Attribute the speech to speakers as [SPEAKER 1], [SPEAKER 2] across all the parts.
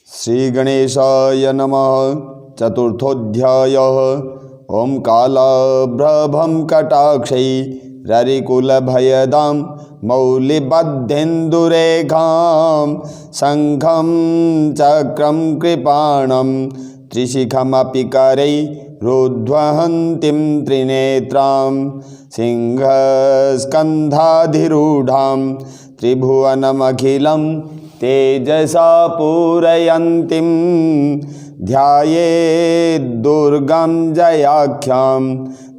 [SPEAKER 1] श्री गणेशाय नमः। चतुर्थोऽध्यायः। ओम कालाभ्रभं कटाक्षै ररिकुलभयदां मौलिबद्धेन्दुरेखां शङ्खं चक्रं कृपाणं त्रिशिखमपि करैरुद्वहन्तीं त्रिनेत्रां सिंहस्कन्धाधिरूढां त्रिभुवनमखिलं तेजसा पूरयन्तीं ध्यायेद्दुर्गां जयाख्यां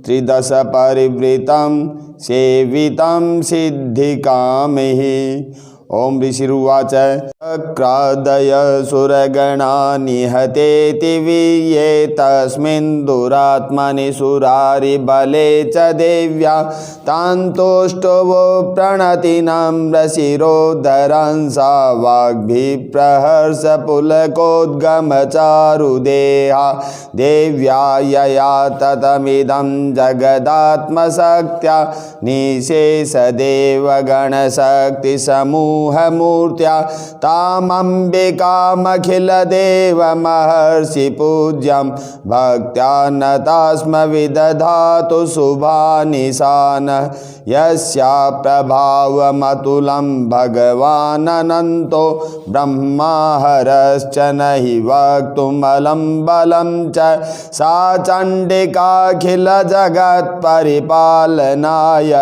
[SPEAKER 1] त्रिदश परिवृतां सेवितां सिद्धिकामिः। ओम ऋषिरुवाच क्रादय सुरगणा निहतेति वीर्ये तस्मिन् दुरात्मनि सुरारिबले च देव्या तान्तोष्टवो प्रणतिनां रशिरोदरांसा वाग्भिप्रहर्षपुलकोद्गमचारुदेहा देव्या यया ततमिदं जगदात्मशक्त्या निशेषदेवगणशक्तिसमूहमूर्त्या तामम्बिकामखिलदेवमहर्षि पूज्यं भक्त्या नतास्म विदधातु शुभानिशान यस्या प्रभावमतुलं भगवानन्तो ब्रह्माहरश्च न हि वक्तुमलं बलं च सा चण्डिकाखिलजगत्परिपालनाय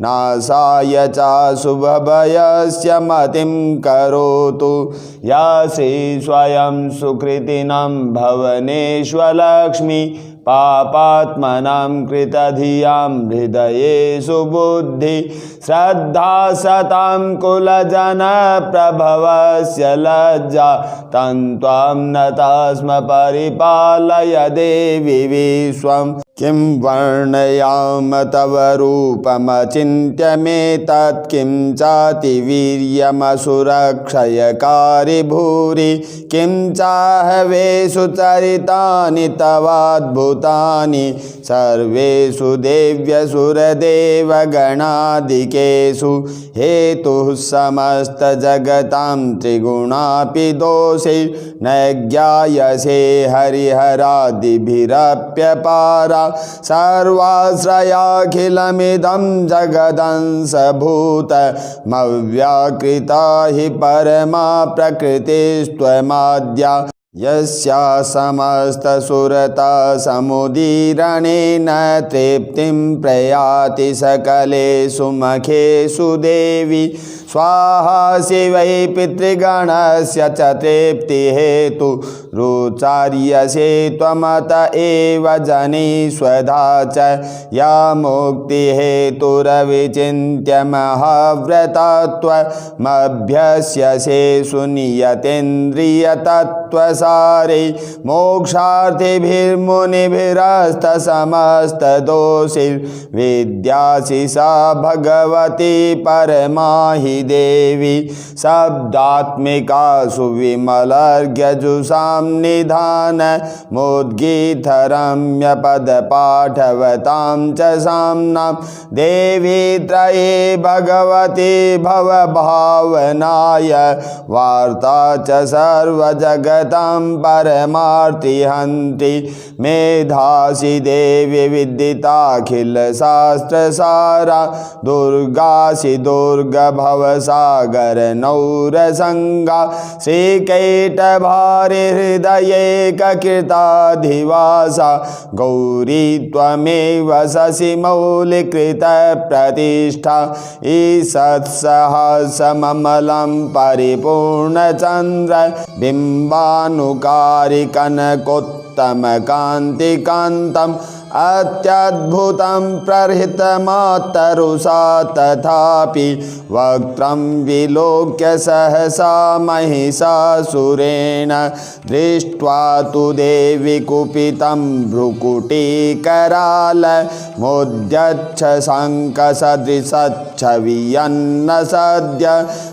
[SPEAKER 1] नाशाय च शुभभयस्य मतिं करोतु या श्री स्वयं सुकृतिनां भवनेष्वलक्ष्मी पापात्मनां कृतधियां हृदयेषु बुद्धि श्रद्धा सतां कुलजनप्रभवस्य लज्जा तन्त्वां नतास्म परिपालय देवि विश्वं किं वर्णयाम तव रूपमचिन्त्यमेतत् किं चातिवीर्यमसुरक्षयकारि भूरि किं चाहवेषु चरितानि तवाद्भुतानि सर्वेषु देव्यसुरदेवगणादिकेषु हेतुः समस्तजगतां त्रिगुणापि दोषै न ज्ञायसे हरिहरादिभिरप्यपारा सर्वाश्रयाखिलमिदं जगदंशभूतमव्याकृता हि परमा प्रकृतिस्त्वमाद्या यस्या समस्तसुरता समुदीरणेन तृप्तिं प्रयाति सकलेषु मखेषु देवी स्वाहा शिवै पितृगणस्य च तृप्तिहेतु रुचार्यसे त्वमत एव जनीष्वधा च या मुक्तिहेतुरविचिन्त्य महाव्रता त्वमभ्यस्यसे सुनियतेन्द्रियतत्त्वसारे मोक्षार्थिभिर्मुनिभिरस्तसमस्तदोषैर्विद्यासि सा भगवती परमा देवी शब्दात्मिका सुविमलर्घ्यजुषां निधान मुद्गीतरम्यपदपाठवतां च साम्नां देवी त्रये भगवती भवभावनाय वार्ता च सर्वजगतां परमार्तिहन्ति मेधासि देवी विदिताखिलशास्त्रसारा दुर्गासि दुर्गभवसागर नौरसंगा श्रीकैटभारि हृदयैककृताधिवासा गौरी त्वमेव शशिमौलिकृत प्रतिष्ठा ईषत्सहस्रममलं परिपूर्णचन्द्र बिम्बानुकारि कनकोत्तमकान्तिकान्तम् अत्यद्भुतं प्रहृतमातरुषा तथापि वक्त्रं विलोक्य सहसा महिषासुरेण दृष्ट्वा तु देवी कुपितं भ्रुकुटीकरालमुद्यच्छ शङ्खसदृशच्छवियन्न सद्य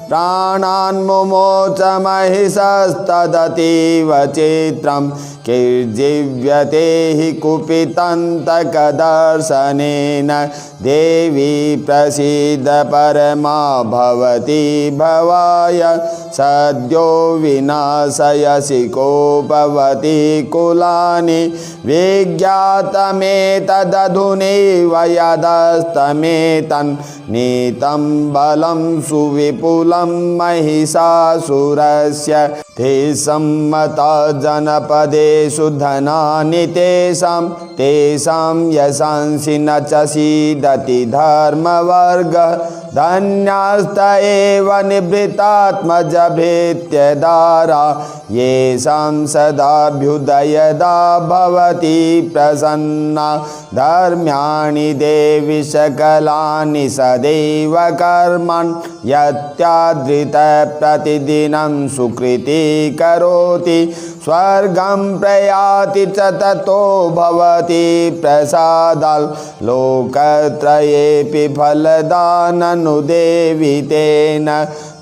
[SPEAKER 1] प्राणान्मुमोच महिषस्तदतीव चित्रं किर्जीव्यते हि कुपितं तकदर्शनेन देवी प्रसीद परमा भवती भवाय सद्यो विनाशयसि कोपवती कुलानि विज्ञातमेतदधुनैव यदस्तमेतन् नीतं बलं सुविपुलं महिषासुरस्य ते सम्मता जनपदेषु धनानि तेषां यशंसि न च सीदति धर्मवर्गः धन्यास्त एव निभृतात्मजभेत्यदारा येषां सदाभ्युदयदा भवति प्रसन्ना धर्म्याणि देवि सकलानि सदैव कर्मन् यत्यादृत प्रतिदिनं सुकृति करोति स्वर्गं प्रयाति च ततो भवति प्रसादाल् लोकत्रयेऽपि फलदाननुदेवि तेन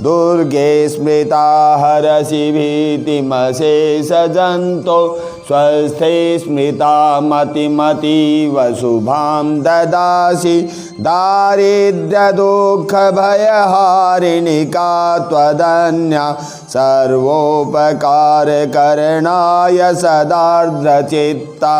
[SPEAKER 1] दुर्गे स्मृता हरसि भीतिमशेषजन्तो स्वस्थे स्मृता मतिमतीव शुभां ददासि दारिद्र्यदुःखभयहारिणि का त्वदन्या सर्वोपकारकरणाय सदार्द्रचित्ता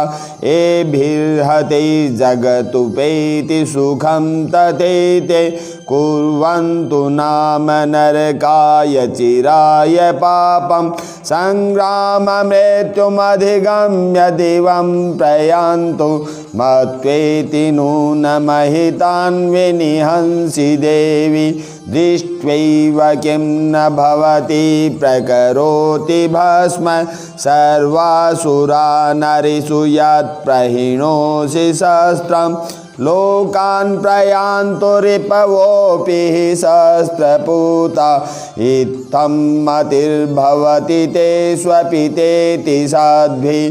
[SPEAKER 1] एभिर्हते जगतुपैति सुखं तथैते कुर्वन्तु नाम नरकाय चिराय पापं संग्राममृत्युमधिगम्य दिवं प्रयान्तु मत्वेति नूनमहितान् विनिहंसि देवी दृष्ट्वैव किं न भवति प्रकरोति भस्म सर्वासुरा नरिषु यत्प्रहिणोषि शस्त्रं लोकान् प्रयान्तो रिपवोऽपि शस्त्रपूता इत्थं मतिर्भवति तेष्वपि तेति साध्वी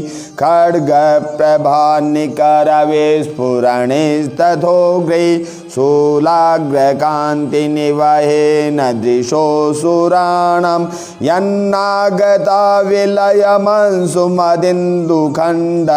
[SPEAKER 1] खड्गप्रभानिकरविस्फुरणैस्तथोग्रै शूलाग्रकान्तिनिवहेन दृशोऽसुराणां यन्नागता विलयमंसुमदिन्दुखण्ड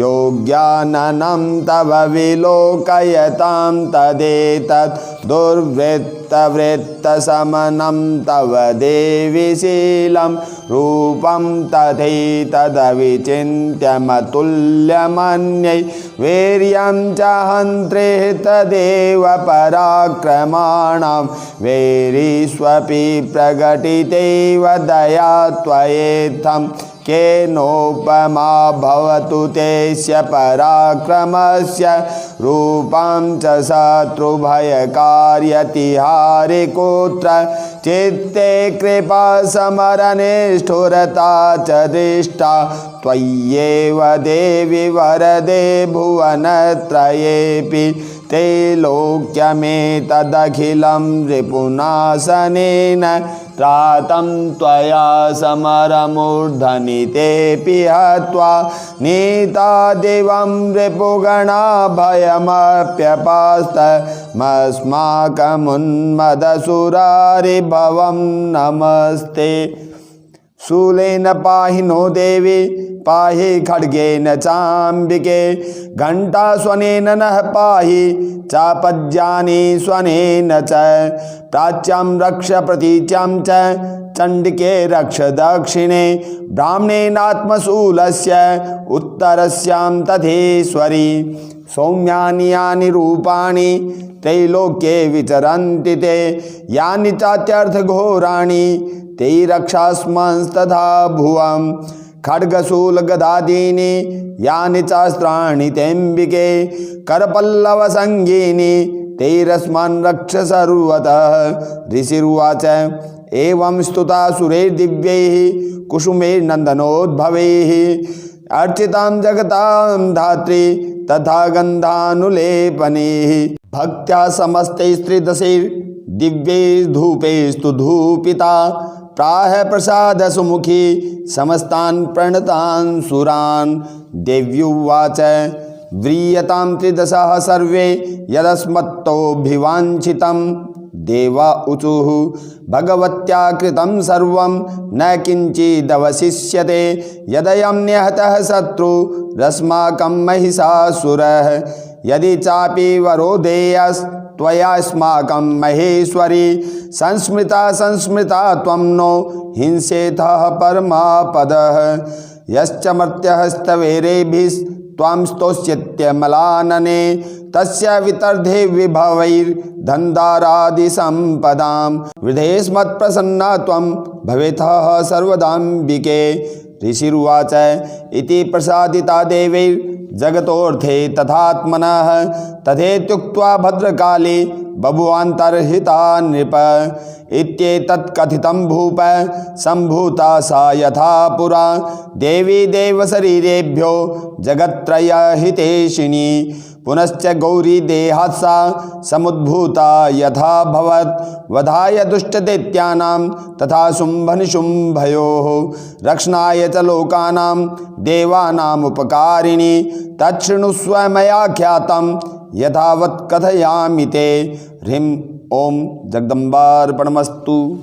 [SPEAKER 1] योग्याननं तव विलोकयतां तदेतत् दुर्वृत्तवृत्तशमनं तव देवि शीलं रूपं तथैतदविचिन्त्यमतुल्यमन्यै वीर्यं च हन्त्रे तदेव पराक्रमाणां वैरीष्वपि प्रकटितैव दया त्वयेत्थं केनोपमा भवतु तेस्य पराक्रमस्य रूपं च शत्रुभयकार्यतिहारिकुत्र चित्ते कृपा समरनिष्ठुरता च दृष्टा त्वय्येव देवि वरदे भुवनत्रयेऽपि त्रैलोक्यमेतदखिलं रिपुनाशनेन त्रातं त्वया समरमूर्धनितेऽपि हत्वा नीता दिवं रिपुगणा भयमप्यपास्तमस्माकमुन्मदसुरारिभवं नमस्ते। शूलेन पाहि नो देवी पाहि खड्गेन चाम्बिके घण्टास्वनेन नः पाहि चापज्यानि स्वनेन च प्राच्यां रक्ष प्रतीच्यां च चण्डिके रक्ष दक्षिणे ब्राह्मणेनात्मशूलस्य उत्तरस्यां तथेश्वरी सौम्यानि यानि रूपाणि त्रैलोक्ये विचरन्ति ते यानि चात्यर्थघोराणि ते रक्षास्मंस्तथा भुवं खड्गशूलगदादीनि यानि चास्त्राणि तेऽम्बिके करपल्लवसङ्गीनि तैरस्मान् रक्ष सर्वतः। ऋषिरुवाच एवं स्तुता सुरैर्दिव्यैः कुसुमैर्नन्दनोद्भवैः अर्चितां जगतां धात्री तथा गन्धानुलेपनैः भक्त्या समस्तैस्त्रिदशैर्दिव्यैर्धूपैस्तु धूपिता प्राह प्रसाद सुमुखी समस्तान् प्रणतान् सुरान्। देव्युवाच व्रीयतां त्रिदशः सर्वे यदस्मत्तोऽभिवाञ्छितं देवा ऊचुः भगवत्या कृतं सर्वं न किञ्चिदवशिष्यते यदयं निहतः शत्रुरस्माकं महिषासुरः यदि चापि वरोधेयस्त्वयास्माकं महेश्वरी संस्मृता त्वं नो हिंसेथः परमापदः यश्च मर्त्यहस्तवेरेभिस्त्वां स्तोष्यत्यमलानने तस्य वितर्धे विभवैर्धन्दारादिसम्पदां वृधेस्मत्प्रसन्ना त्वं भवेथः सर्वदाम्बिके। ऋषिरुवाच इति प्रसादिता देवैर्जगतोऽर्थे तथात्मनः तथेत्युक्त्वा भद्रकाली बभुवान्तर्हिता नृप इत्येतत्कथितं भूप सम्भूता सा यथा पुरा देवी देवशरीरेभ्यो जगत्त्रयहितेशिनी पुनश्च गौरी देहात् सा समुद्भूता यथा भवत् वधाय दुष्टदैत्यानां तथा शुम्भनिशुम्भयोः रक्षणाय च लोकानां देवानामुपकारिणी तच्छृणुष्व मया ख्यातं यथावत् कथयामि ते। ह्रीं ओम जगदम्बार्पणमस्तु।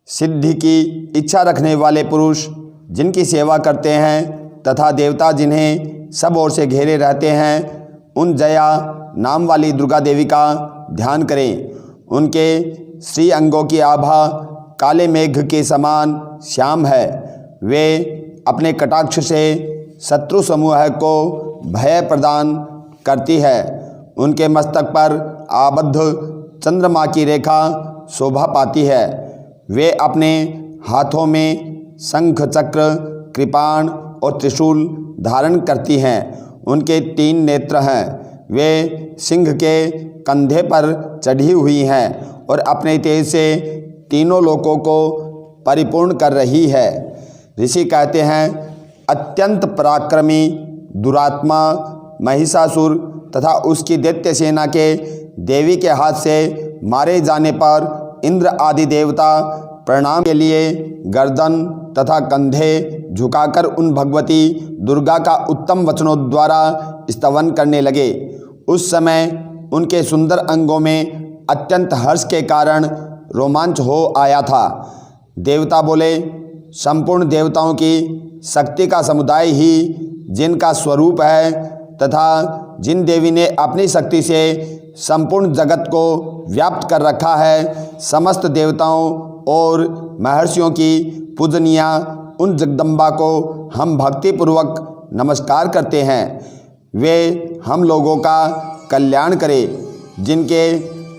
[SPEAKER 1] सिद्धि की इच्छा रखने वाले पुरुष जिनकी सेवा करते हैं तथा देवता जिन्हें सब ओर से घेरे रहते हैं उन जया नाम वाली दुर्गा देवी का ध्यान करें। उनके श्री अंगों की आभा काले मेघ के समान श्याम है। वे अपने कटाक्ष से शत्रु समूह को भय प्रदान करती है। उनके मस्तक पर आबद्ध चंद्रमा की रेखा शोभा पाती है। वे अपने हाथों में शंख चक्र कृपाण और त्रिशूल धारण करती हैं। उनके 3 नेत्र हैं। वे सिंह के कंधे पर चढ़ी हुई हैं और अपने तेज से तीनों लोकों को परिपूर्ण कर रही है। ऋषि कहते हैं अत्यंत पराक्रमी दुरात्मा महिषासुर तथा उसकी दैत्य सेना के देवी के हाथ से मारे जाने पर इंद्र आदि देवता प्रणाम के लिए गर्दन तथा कंधे झुकाकर उन भगवती दुर्गा का उत्तम वचनों द्वारा स्तवन करने लगे। उस समय उनके सुंदर अंगों में अत्यंत हर्ष के कारण रोमांच हो आया था। देवता बोले संपूर्ण देवताओं की शक्ति का समुदाय ही जिनका स्वरूप है तथा जिन देवी ने अपनी शक्ति से संपूर्ण जगत को व्याप्त कर रखा है, समस्त देवताओं और महर्षियों की पूजनिया उन जगदम्बा को हम भक्तिपूर्वक नमस्कार करते हैं। वे हम लोगों का कल्याण करें। जिनके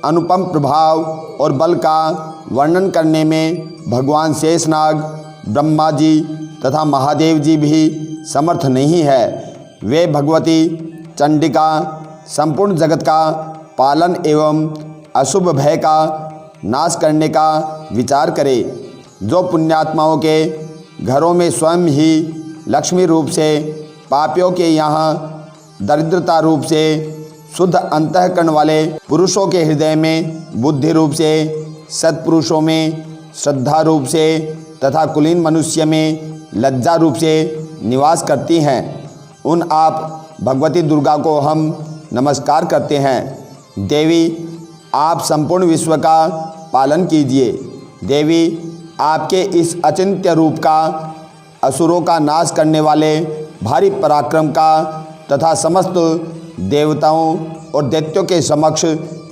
[SPEAKER 1] अनुपम प्रभाव और बल का वर्णन करने में भगवान शेषनाग, ब्रह्मा जी तथा महादेव जी भी समर्थ नहीं है। वे भगवती चंडिका संपूर्ण जगत का पालन एवं अशुभ भय का नाश करने का विचार करें। जो पुण्यात्माओं के घरों में स्वयं ही लक्ष्मी रूप से, पापियों के यहाँ दरिद्रता रूप से, शुद्ध अंतःकरण वाले पुरुषों के हृदय में बुद्धि रूप से, सत्पुरुषों में श्रद्धा रूप से तथा कुलीन मनुष्य में लज्जा रूप से निवास करती हैं, उन आप भगवती दुर्गा को हम नमस्कार करते हैं। देवी आप संपूर्ण विश्व का पालन कीजिए। देवी आपके इस अचिंत्य रूप का, असुरों का नाश करने वाले भारी पराक्रम का तथा समस्त देवताओं और दैत्यों के समक्ष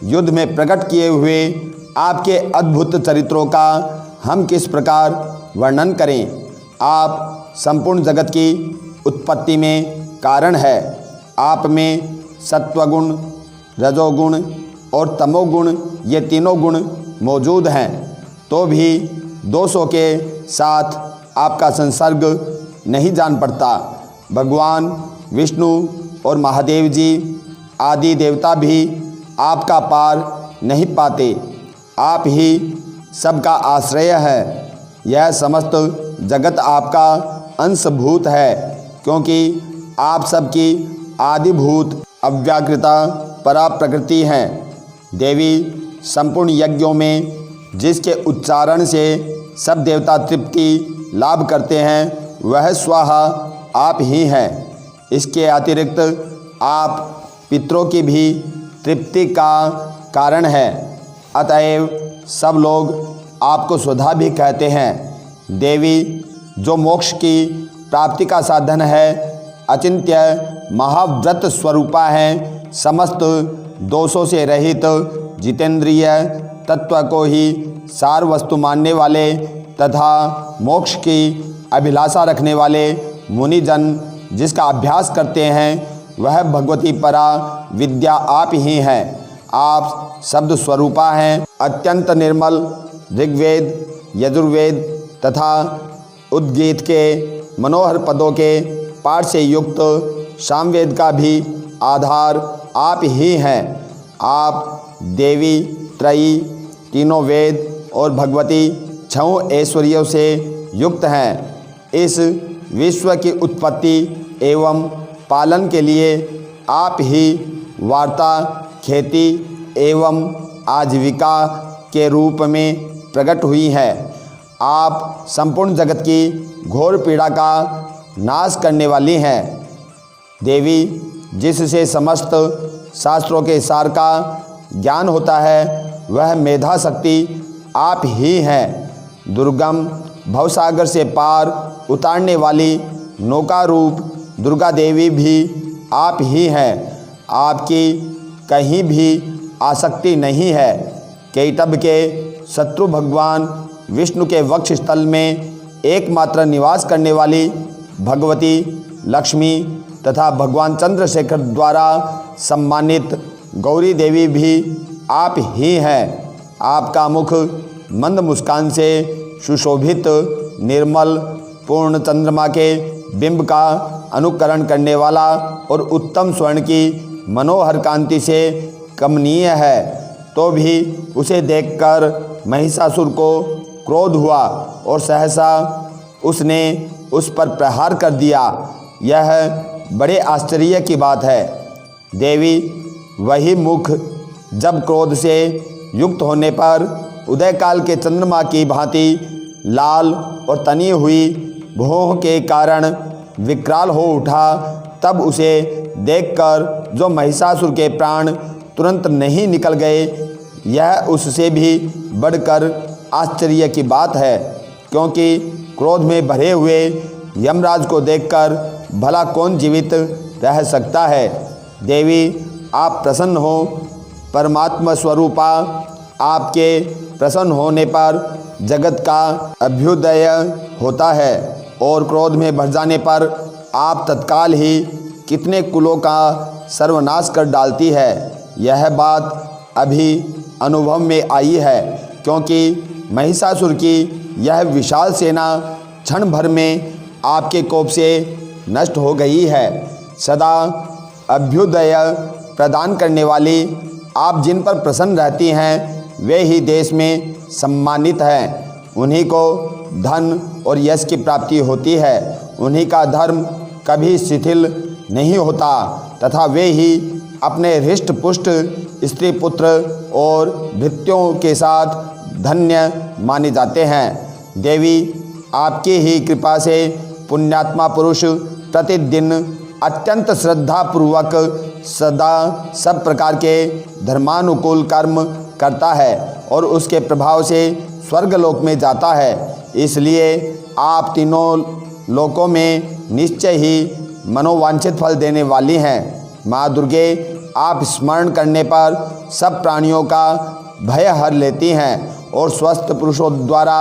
[SPEAKER 1] युद्ध में प्रकट किए हुए आपके अद्भुत चरित्रों का हम किस प्रकार वर्णन करें। आप संपूर्ण जगत की उत्पत्ति में कारण है। आप में सत्वगुण, रजोगुण और तमोगुण ये तीनों गुण मौजूद हैं, तो भी दोषों के साथ आपका संसर्ग नहीं जान पड़ता। भगवान विष्णु और महादेव जी आदि देवता भी आपका पार नहीं पाते। आप ही सबका आश्रय है। यह समस्त जगत आपका अंशभूत है, क्योंकि आप सबकी आदिभूत अव्याकृता परा प्रकृति हैं। देवी संपूर्ण यज्ञों में जिसके उच्चारण से सब देवता तृप्ति लाभ करते हैं, वह स्वाहा आप ही हैं। इसके अतिरिक्त आप पितरों की भी तृप्ति का कारण है। अतएव सब लोग आपको स्वधा भी कहते हैं। देवी, जो मोक्ष की प्राप्ति का साधन है, अचिंत्य महाव्रत स्वरूपा है, समस्त दोषों से रहित, जितेंद्रिय, तत्व को ही सार वस्तु मानने वाले तथा मोक्ष की अभिलाषा रखने वाले मुनिजन जिसका अभ्यास करते हैं, वह भगवती परा विद्या आप ही हैं। आप शब्द स्वरूपा हैं। अत्यंत निर्मल ऋग्वेद, यजुर्वेद तथा उद्गीत के मनोहर पदों के पाठ से युक्त सामवेद का भी आधार आप ही हैं। आप देवी त्रयी, तीनों वेद और भगवती छहों ऐश्वर्यों से युक्त हैं। इस विश्व की उत्पत्ति एवं पालन के लिए आप ही वार्ता, खेती एवं आजीविका के रूप में प्रकट हुई है। आप संपूर्ण जगत की घोर पीड़ा का नाश करने वाली हैं। देवी, जिससे समस्त शास्त्रों के सार का ज्ञान होता है, वह मेधा शक्ति आप ही हैं। दुर्गम भवसागर से पार उतारने वाली नौका रूप दुर्गा देवी भी आप ही हैं। आपकी कहीं भी आसक्ति नहीं है। कैटभ के शत्रु भगवान विष्णु के वक्ष स्थल में एकमात्र निवास करने वाली भगवती लक्ष्मी तथा भगवान चंद्रशेखर द्वारा सम्मानित गौरी देवी भी आप ही हैं। आपका मुख मंद मुस्कान से सुशोभित, निर्मल, पूर्ण चंद्रमा के बिंब का अनुकरण करने वाला और उत्तम स्वर्ण की मनोहर कांति से कमनीय है। तो भी उसे देखकर महिषासुर को क्रोध हुआ और सहसा उसने उस पर प्रहार कर दिया। यह बड़े आश्चर्य की बात है। देवी, वही मुख जब क्रोध से युक्त होने पर उदयकाल के चंद्रमा की भांति लाल और तनी हुई भौं के कारण विकराल हो उठा, तब उसे देखकर जो महिषासुर के प्राण तुरंत नहीं निकल गए, यह उससे भी बढ़कर आश्चर्य की बात है। क्योंकि क्रोध में भरे हुए यमराज को देखकर भला कौन जीवित रह सकता है। देवी, आप प्रसन्न हो। परमात्मा स्वरूपा, आपके प्रसन्न होने पर जगत का अभ्युदय होता है और क्रोध में भर जाने पर आप तत्काल ही कितने कुलों का सर्वनाश कर डालती है। यह बात अभी अनुभव में आई है, क्योंकि महिषासुर की यह विशाल सेना क्षण भर में आपके कोप से नष्ट हो गई है। सदा अभ्युदय प्रदान करने वाली आप जिन पर प्रसन्न रहती हैं, वे ही देश में सम्मानित हैं। उन्हीं को धन और यश की प्राप्ति होती है। उन्हीं का धर्म कभी शिथिल नहीं होता तथा वे ही अपने हृष्ट पुष्ट स्त्री पुत्र और भृत्यों के साथ धन्य माने जाते हैं। देवी, आपकी ही कृपा से पुण्यात्मा पुरुष प्रतिदिन अत्यंत श्रद्धापूर्वक सदा सब प्रकार के धर्मानुकूल कर्म करता है और उसके प्रभाव से स्वर्गलोक में जाता है। इसलिए आप तीनों लोकों में निश्चय ही मनोवांछित फल देने वाली हैं। माँ दुर्गे, आप स्मरण करने पर सब प्राणियों का भय हर लेती हैं और स्वस्थ पुरुषों द्वारा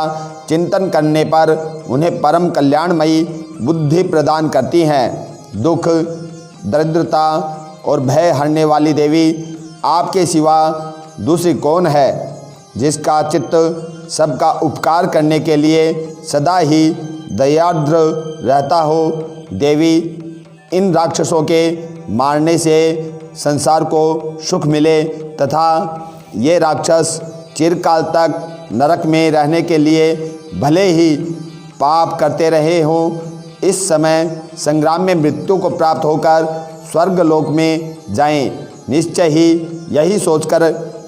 [SPEAKER 1] चिंतन करने पर उन्हें परम कल्याणमयी बुद्धि प्रदान करती हैं। दुख, दरिद्रता और भय हरने वाली देवी, आपके सिवा दूसरी कौन है जिसका चित्त सबका उपकार करने के लिए सदा ही दयाद्र रहता हो। देवी, इन राक्षसों के मारने से संसार को सुख मिले तथा ये राक्षस चिरकाल तक नरक में रहने के लिए भले ही पाप करते रहे हों, इस समय संग्राम में मृत्यु को प्राप्त होकर स्वर्गलोक में जाएं। निश्चय ही यही सोचकर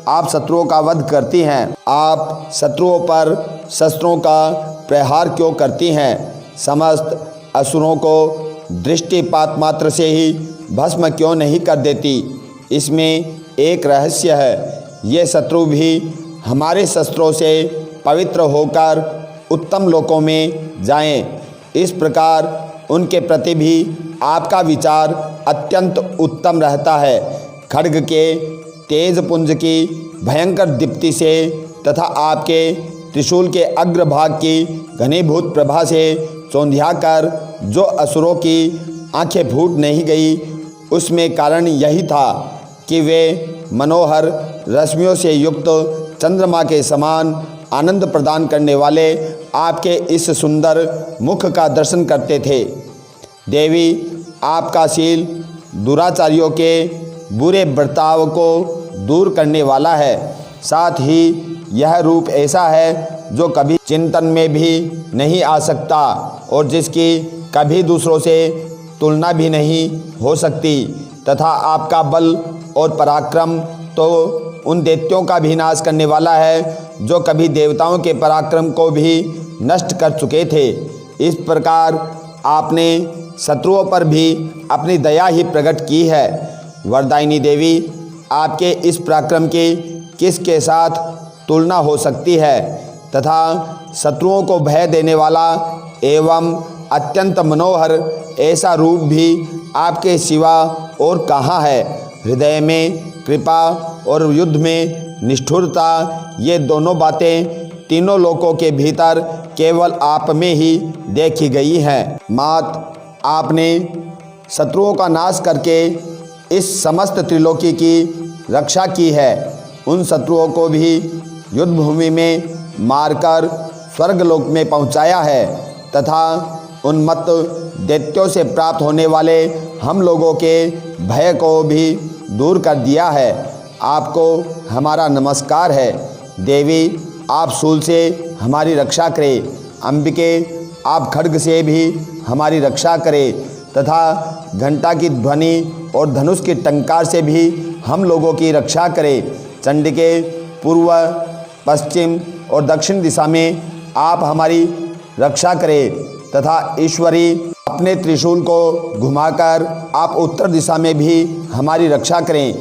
[SPEAKER 1] आप शत्रुओं का वध करती हैं। आप शत्रुओं पर शस्त्रों का प्रहार क्यों करती हैं? समस्त असुरों को दृष्टिपात मात्र से ही भस्म क्यों नहीं कर देती? इसमें एक रहस्य है। ये शत्रु भी हमारे शस्त्रों से पवित्र होकर उत्तम लोकों में जाएं। इस प्रकार उनके प्रति भी आपका विचार अत्यंत उत्तम रहता है। खड्ग के तेज पुंज की भयंकर दीप्ति से तथा आपके त्रिशूल के अग्रभाग की घनीभूत प्रभा से चौंधियाकर जो असुरों की आंखें फूट नहीं गई, उसमें कारण यही था कि वे मनोहर रश्मियों से युक्त चंद्रमा के समान आनंद प्रदान करने वाले आपके इस सुंदर मुख का दर्शन करते थे। देवी, आपका शील दुराचारियों के बुरे बर्ताव को दूर करने वाला है। साथ ही यह रूप ऐसा है जो कभी चिंतन में भी नहीं आ सकता और जिसकी कभी दूसरों से तुलना भी नहीं हो सकती, तथा आपका बल और पराक्रम तो उन दैत्यों का भी नाश करने वाला है जो कभी देवताओं के पराक्रम को भी नष्ट कर चुके थे। इस प्रकार आपने शत्रुओं पर भी अपनी दया ही प्रकट की है। वरदायिनी देवी, आपके इस पराक्रम की किसके साथ तुलना हो सकती है तथा शत्रुओं को भय देने वाला एवं अत्यंत मनोहर ऐसा रूप भी आपके सिवा और कहाँ है। हृदय में कृपा और युद्ध में निष्ठुरता, ये दोनों बातें तीनों लोकों के भीतर केवल आप में ही देखी गई हैं। मात, आपने शत्रुओं का नाश करके इस समस्त त्रिलोकी की रक्षा की है। उन शत्रुओं को भी युद्ध भूमि में मारकर स्वर्गलोक में पहुंचाया है तथा उन्मत्त दैत्यों से प्राप्त होने वाले हम लोगों के भय को भी दूर कर दिया है। आपको हमारा नमस्कार है। देवी, आप शूल से हमारी रक्षा करें। अंबिके, आप खड्ग से भी हमारी रक्षा करें तथा घंटा की ध्वनि और धनुष की टंकार से भी हम लोगों की रक्षा करें। चंडिके, पूर्व, पश्चिम और दक्षिण दिशा में आप हमारी रक्षा करें तथा ईश्वरी, अपने त्रिशूल को घुमाकर आप उत्तर दिशा में भी हमारी रक्षा करें।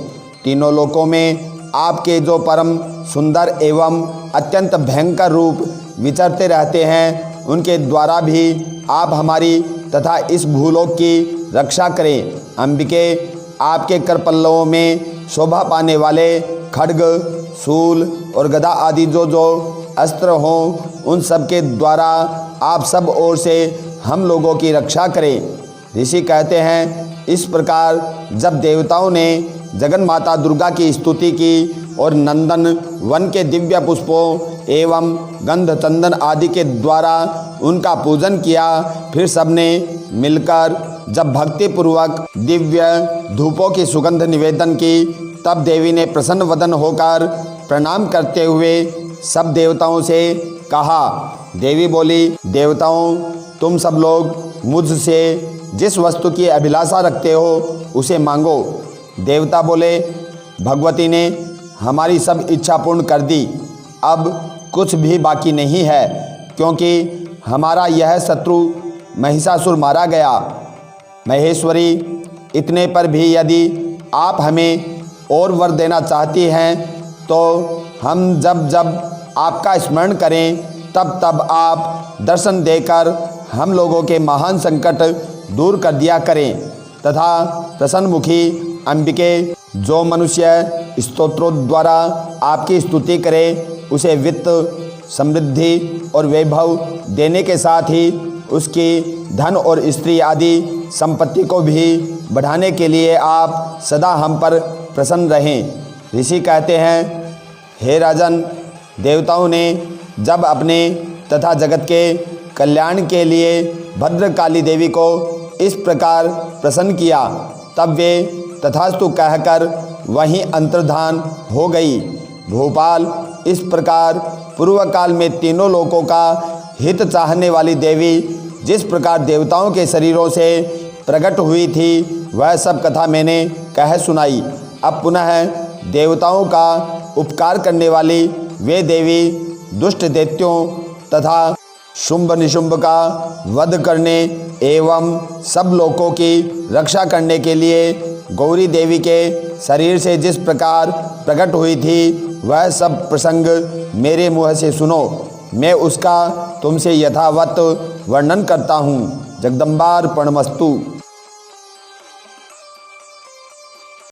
[SPEAKER 1] तीनों लोकों में आपके जो परम सुंदर एवं अत्यंत भयंकर रूप विचरते रहते हैं, उनके द्वारा भी आप हमारी तथा इस भूलोक की रक्षा करें। अंबिके, आपके कर पल्लवों में शोभा पाने वाले खड्ग, शूल और गदा आदि जो अस्त्र हों, उन सब के द्वारा आप सब ओर से हम लोगों की रक्षा करें। ऋषि कहते हैं, इस प्रकार जब देवताओं ने जगन माता दुर्गा की स्तुति की और नंदन वन के दिव्य पुष्पों एवं गंध चंदन आदि के द्वारा उनका पूजन किया, फिर सबने मिलकर जब भक्तिपूर्वक दिव्य धूपों की सुगंध निवेदन की, तब देवी ने प्रसन्न वदन होकर प्रणाम करते हुए सब देवताओं से कहा। देवी बोली, देवताओं, तुम सब लोग मुझसे जिस वस्तु की अभिलाषा रखते हो उसे मांगो। देवता बोले, भगवती ने हमारी सब इच्छा पूर्ण कर दी, अब कुछ भी बाकी नहीं है, क्योंकि हमारा यह शत्रु महिषासुर मारा गया। महेश्वरी, इतने पर भी यदि आप हमें और वर देना चाहती हैं तो हम जब जब आपका स्मरण करें तब तब आप दर्शन देकर हम लोगों के महान संकट दूर कर दिया करें तथा प्रसन्नमुखी अंबिके, जो मनुष्य स्तोत्रों द्वारा आपकी स्तुति करे उसे वित्त, समृद्धि और वैभव देने के साथ ही उसकी धन और स्त्री आदि संपत्ति को भी बढ़ाने के लिए आप सदा हम पर प्रसन्न रहें। ऋषि कहते हैं, हे राजन, देवताओं ने जब अपने तथा जगत के कल्याण के लिए भद्रकाली देवी को इस प्रकार प्रसन्न किया, तब वे तथास्तु कहकर वहीं अंतर्धान हो गई। भोपाल, इस प्रकार पूर्व काल में तीनों लोकों का हित चाहने वाली देवी जिस प्रकार देवताओं के शरीरों से प्रकट हुई थी, वह सब कथा मैंने कह सुनाई। अब पुनः देवताओं का उपकार करने वाली वे देवी दुष्ट दैत्यों तथा शुंभ निशुंभ का वध करने एवं सब लोकों की रक्षा करने के लिए गौरी देवी के शरीर से जिस प्रकार प्रकट हुई थी वह सब प्रसंग मेरे मुँह से सुनो। मैं उसका तुमसे यथावत वर्णन करता हूँ। जगदम्बार्पणमस्तु।